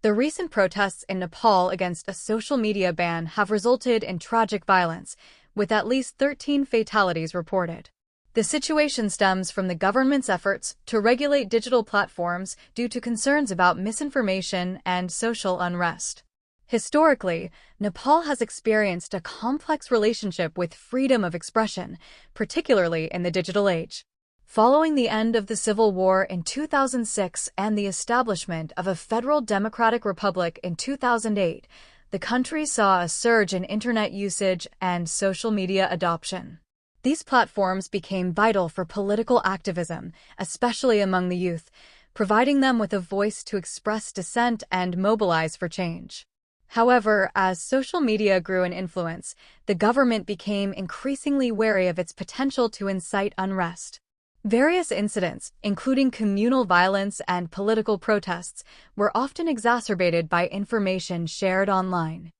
The recent protests in Nepal against a social media ban have resulted in tragic violence, with at least 13 fatalities reported. The situation stems from the government's efforts to regulate digital platforms due to concerns about misinformation and social unrest. Historically, Nepal has experienced a complex relationship with freedom of expression, particularly in the digital age. Following the end of the civil war in 2006 and the establishment of a federal democratic republic in 2008, the country saw a surge in internet usage and social media adoption. These platforms became vital for political activism, especially among the youth, providing them with a voice to express dissent and mobilize for change. However, as social media grew in influence, the government became increasingly wary of its potential to incite unrest. Various incidents, including communal violence and political protests, were often exacerbated by information shared online.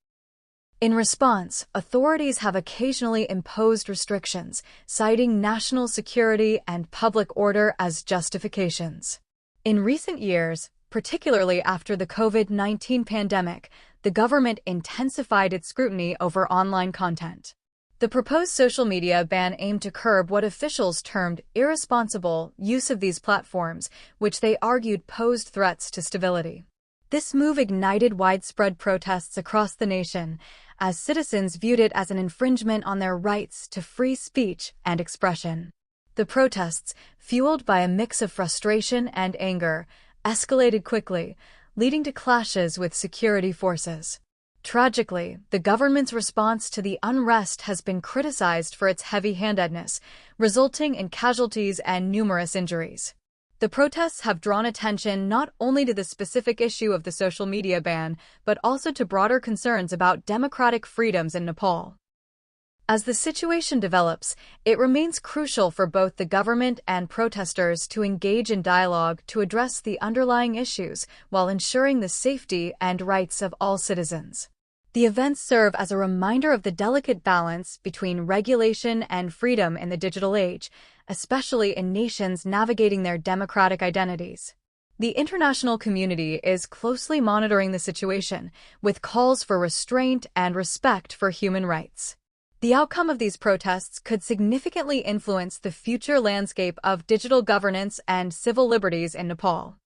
In response, authorities have occasionally imposed restrictions, citing national security and public order as justifications. In recent years, particularly after the COVID-19 pandemic, the government intensified its scrutiny over online content. The proposed social media ban aimed to curb what officials termed irresponsible use of these platforms, which they argued posed threats to stability. This move ignited widespread protests across the nation, as citizens viewed it as an infringement on their rights to free speech and expression. The protests, fueled by a mix of frustration and anger, escalated quickly, leading to clashes with security forces. Tragically, the government's response to the unrest has been criticized for its heavy-handedness, resulting in casualties and numerous injuries. The protests have drawn attention not only to the specific issue of the social media ban, but also to broader concerns about democratic freedoms in Nepal. As the situation develops, it remains crucial for both the government and protesters to engage in dialogue to address the underlying issues while ensuring the safety and rights of all citizens. The events serve as a reminder of the delicate balance between regulation and freedom in the digital age, especially in nations navigating their democratic identities. The international community is closely monitoring the situation, with calls for restraint and respect for human rights. The outcome of these protests could significantly influence the future landscape of digital governance and civil liberties in Nepal.